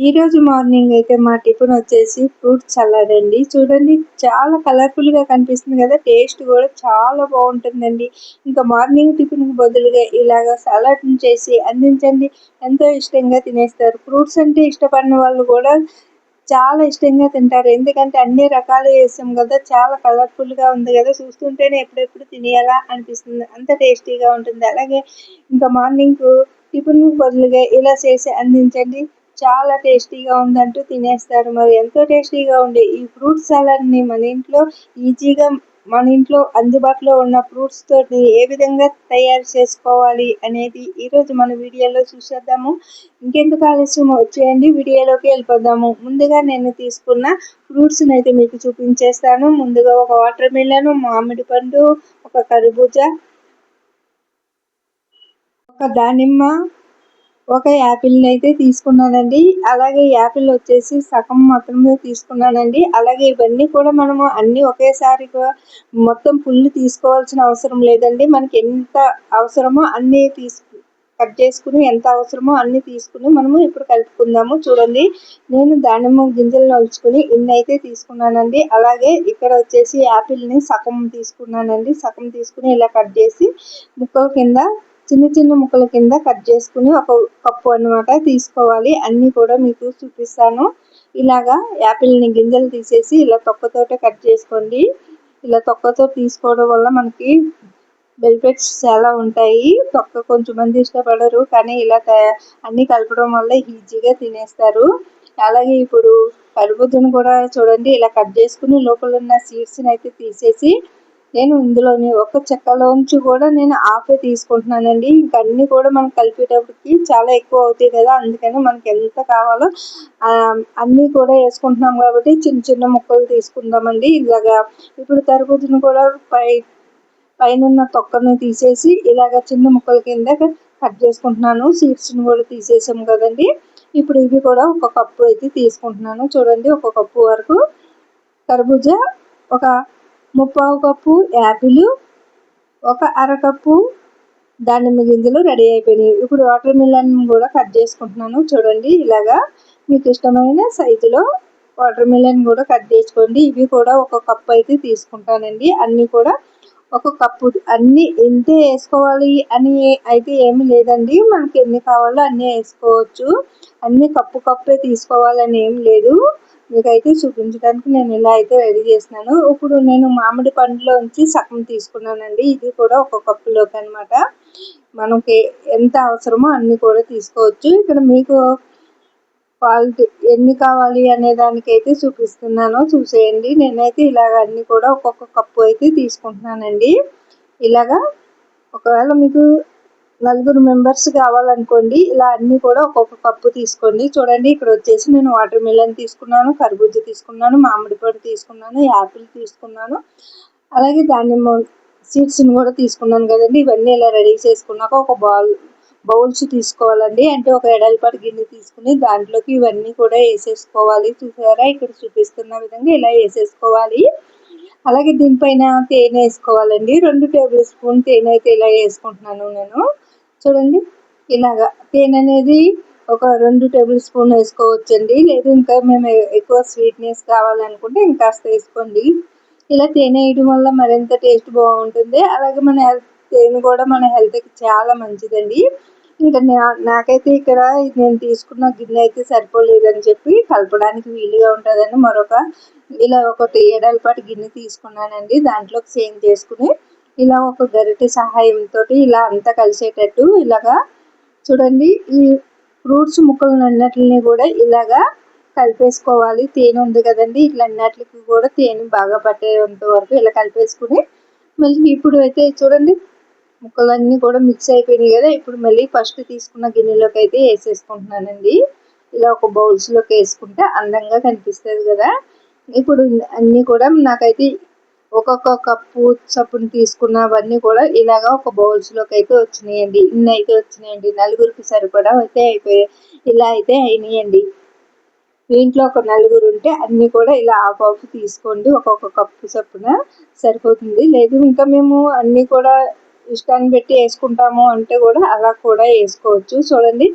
ఈరోజు మార్నింగ్ అయితే మా టిఫిన్ వచ్చేసి ఫ్రూట్ సలాడ్ అండి. చూడండి చాలా కలర్ఫుల్గా కనిపిస్తుంది కదా, టేస్ట్ కూడా చాలా బాగుంటుందండి. ఇంకా మార్నింగ్ టిఫిన్కి బదులుగా ఇలాగ సలాడ్ చేసి అందించండి, ఎంతో ఇష్టంగా తినేస్తారు. ఫ్రూట్స్ అంటే ఇష్టపడిన వాళ్ళు కూడా చాలా ఇష్టంగా తింటారు, ఎందుకంటే అన్ని రకాలు వేసాం కదా, చాలా కలర్ఫుల్గా ఉంది కదా, చూస్తుంటేనే ఎప్పుడెప్పుడు తినేయాలా అనిపిస్తుంది, అంత టేస్టీగా ఉంటుంది. అలాగే ఇంకా మార్నింగ్ టిఫిన్ బదులుగా ఇలా చేసి అందించండి, చాలా టేస్టీగా ఉందంటూ తినేస్తారు. మరి ఎంతో టేస్టీగా ఉండే ఈ ఫ్రూట్ సలాడ్ని మన ఇంట్లో ఈజీగా, మన ఇంట్లో అందుబాటులో ఉన్న ఫ్రూట్స్ తోటి ఏ విధంగా తయారు చేసుకోవాలి అనేది ఈరోజు మన వీడియోలో చూసేద్దాము. ఇంకెందుకు ఆలస్యం, వచ్చేయండి వీడియోలోకి వెళ్ళిపోదాము. ముందుగా నేను తీసుకున్న ఫ్రూట్స్ని అయితే మీకు చూపించేస్తాను. ముందుగా ఒక వాటర్ మిలన్, మామిడి పండు, ఒక కర్బూజా, ఒక దానిమ్మ, ఒక యాపిల్ని అయితే తీసుకున్నానండి. అలాగే యాపిల్ వచ్చేసి సగం మాత్రమే తీసుకున్నానండి. అలాగే ఇవన్నీ కూడా మనము అన్నీ ఒకేసారి మొత్తం ఫుల్ తీసుకోవాల్సిన అవసరం లేదండి. మనకి ఎంత అవసరమో అన్నీ కట్ చేసుకుని, ఎంత అవసరమో అన్ని తీసుకుని మనము ఇప్పుడు కలుపుకుందాము. చూడండి, నేను దానిమ్మ గింజలు నలుచుకుని ఇన్ని అయితే తీసుకున్నానండి. అలాగే ఇక్కడ వచ్చేసి యాపిల్ని సగం తీసుకున్నానండి. సగం తీసుకుని ఇలా కట్ చేసి ముక్కల కింద, చిన్న చిన్న ముక్కల కింద కట్ చేసుకుని ఒక కప్పు అన్నమాట తీసుకోవాలి. అన్నీ కూడా మీకు చూపిస్తాను. ఇలాగా యాపిల్ని గింజలు తీసేసి ఇలా తొక్కతోటే కట్ చేసుకోండి. ఇలా తొక్కతో తీసుకోవడం వల్ల మనకి బెనిఫిట్స్ చాలా ఉంటాయి. తొక్క కొంచెం మంది ఇష్టపడరు, కానీ ఇలా అన్ని కలపడం వల్ల ఈజీగా తినేస్తారు. అలాగే ఇప్పుడు కర్బూజాను కూడా చూడండి, ఇలా కట్ చేసుకుని లోపల ఉన్న సీడ్స్ని అయితే తీసేసి నేను ఇందులోని ఒక చెక్కలోంచి కూడా నేను ఆఫే తీసుకుంటున్నానండి. ఇంకా అన్ని కూడా మనం కలిపేటప్పటికి చాలా ఎక్కువ అవుతాయి కదా, అందుకని మనకి ఎంత కావాలో అన్నీ కూడా వేసుకుంటున్నాం కాబట్టి చిన్న చిన్న ముక్కలు తీసుకుందామండి. ఇలాగా ఇప్పుడు కర్బూజాను కూడా పైన తొక్కను తీసేసి ఇలాగ చిన్న ముక్కల కింద కట్ చేసుకుంటున్నాను. సీడ్స్ని కూడా తీసేసాము కదండి. ఇప్పుడు ఇవి కూడా ఒక కప్పు అయితే తీసుకుంటున్నాను. చూడండి, ఒక కప్పు వరకు కర్బూజా, ఒక 1/4 కప్పు యాపిల్, ఒక అరకప్పు దానిమ్మ గింజలు రెడీ అయిపోయినాయి. ఇప్పుడు వాటర్ మిలన్ కూడా కట్ చేసుకుంటున్నాను. చూడండి, ఇలాగా మీకు ఇష్టమైన సైజులో వాటర్ మిలన్ కూడా కట్ చేసుకోండి. ఇవి కూడా ఒక కప్పు అయితే తీసుకుంటానండి. అన్నీ కూడా ఒక కప్పు, అన్ని ఇంతే వేసుకోవాలి అని అయితే ఏమి లేదండి, మనకి ఎన్ని కావాలో అన్నీ వేసుకోవచ్చు. అన్ని కప్పు కప్పే తీసుకోవాలని ఏం లేదు. మీకైతే చూపించడానికి నేను ఇలా అయితే రెడీ చేసినాను. ఇప్పుడు నేను మామిడి పండులోంచి సగం తీసుకున్నానండి. ఇది కూడా ఒక కప్పులోకి అనమాట. మనకి ఎంత అవసరమో అన్ని కూడా తీసుకోవచ్చు. ఇక్కడ మీకు క్వాలిటీ ఎన్ని కావాలి అనే దానికైతే చూపిస్తున్నాను, చూసేయండి. నేనైతే ఇలాగ అన్ని కూడా ఒక్కొక్క కప్పు అయితే తీసుకుంటున్నానండి. ఇలాగా ఒకవేళ మీకు నలుగురు మెంబర్స్ కావాలనుకోండి, ఇలా అన్నీ కూడా ఒక్కొక్క కప్పు తీసుకోండి. చూడండి, ఇక్కడ వచ్చేసి నేను వాటర్ మిలన్ తీసుకున్నాను, కర్బూజా తీసుకున్నాను, మామిడి పండు తీసుకున్నాను, యాపిల్ తీసుకున్నాను, అలాగే దానిమ్మ సీడ్స్ని కూడా తీసుకున్నాను కదండి. ఇవన్నీ ఇలా రెడీ చేసుకున్నాక ఒక బౌల్స్ తీసుకోవాలండి. అంటే ఒక ఎడల్పాటి గిన్నె తీసుకుని దాంట్లోకి ఇవన్నీ కూడా వేసేసుకోవాలి. చూసారా, ఇక్కడ చూపిస్తున్న విధంగా ఇలా వేసేసుకోవాలి. అలాగే దీనిపైన తేనె వేసుకోవాలండి. 2 టేబుల్ స్పూన్ తేనె అయితే ఇలా వేసుకుంటున్నాను నేను. చూడండి, ఇలాగా తేనె అనేది ఒక 2 టేబుల్ స్పూన్ వేసుకోవచ్చండి. లేదు ఇంకా మేము ఎక్కువ స్వీట్నెస్ కావాలనుకుంటే ఇంకాస్త వేసుకోండి. ఇలా తేనె వేయడం వల్ల మరింత టేస్ట్ బాగుంటుంది. అలాగే తేనె కూడా మన హెల్త్కి చాలా మంచిదండి. ఇంకా నాకైతే ఇక్కడ నేను తీసుకున్న గిన్నె అయితే సరిపోలేదని చెప్పి కలపడానికి వీలుగా ఉంటుందని ఇలా ఒకటి ఎడల్పాటి గిన్నె తీసుకున్నానండి. దాంట్లోకి చేంజ్ చేసుకుని ఇలా ఒక గరిటె సహాయంతో ఇలా అంతా కలిసేటట్టు ఇలాగా చూడండి, ఈ ఫ్రూట్స్ ముక్కలను అన్నిటిని కూడా ఇలాగా కలిపేసుకోవాలి. తేనె ఉంది కదండి, ఇట్లా అన్నిటికి కూడా తేనె బాగా పట్టేంత వరకు ఇలా కలిపేసుకుని మళ్ళీ ఇప్పుడు అయితే చూడండి, ముక్కలన్నీ కూడా మిక్స్ అయిపోయినాయి కదా. ఇప్పుడు మళ్ళీ ఫస్ట్ తీసుకున్న గిన్నెలోకి అయితే వేసేసుకుంటున్నానండి. ఇలా ఒక బౌల్స్లోకి వేసుకుంటే అందంగా కనిపిస్తుంది కదా. ఇప్పుడు అన్నీ కూడా నాకైతే ఒక్కొక్క కప్పు చప్పును తీసుకున్నవన్నీ కూడా ఇలాగా ఒక బౌల్స్లోకి అయితే వచ్చినాయండి. ఇన్ని అయితే వచ్చినాయండి, నలుగురికి సరిపడా అయితే అయిపోయాయి. ఇలా అయితే అయినాయండి. మీ ఇంట్లో ఒక నలుగురు ఉంటే అన్నీ కూడా ఇలా హాఫ్ తీసుకోండి. ఒక్కొక్క కప్పు చప్పున సరిపోతుంది. లేదు ఇంకా మేము అన్నీ కూడా ఇష్టాన్ని పెట్టి వేసుకుంటాము అంటే కూడా అలా కూడా వేసుకోవచ్చు. చూడండి,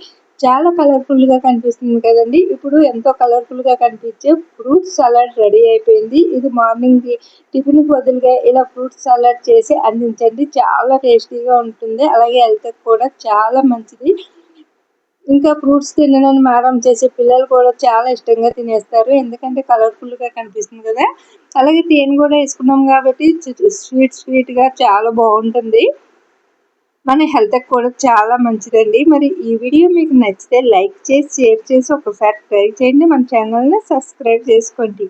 చాలా కలర్ఫుల్గా కనిపిస్తుంది కదండి. ఇప్పుడు ఎంతో కలర్ఫుల్గా కనిపించే ఫ్రూట్ సలాడ్ రెడీ అయిపోయింది. ఇది మార్నింగ్ టిఫిన్ బదులుగా ఇలా ఫ్రూట్ సలాడ్ చేసి అందించండి. చాలా టేస్టీగా ఉంటుంది, అలాగే హెల్త్కి కూడా చాలా మంచిది. ఇంకా ఫ్రూట్స్ తిననని మారం చేసే పిల్లలు కూడా చాలా ఇష్టంగా తినేస్తారు, ఎందుకంటే కలర్ఫుల్గా కనిపిస్తుంది కదా. అలాగే తేనె కూడా వేసుకున్నాం కాబట్టి స్వీట్గా చాలా బాగుంటుంది, మన హెల్త్కి కూడా చాలా మంచిదండి. మరి ఈ వీడియో మీకు నచ్చితే లైక్ చేసి షేర్ చేసి ఒకసారి ట్రై చేయండి, మన ఛానల్ని సబ్స్క్రైబ్ చేసుకోండి.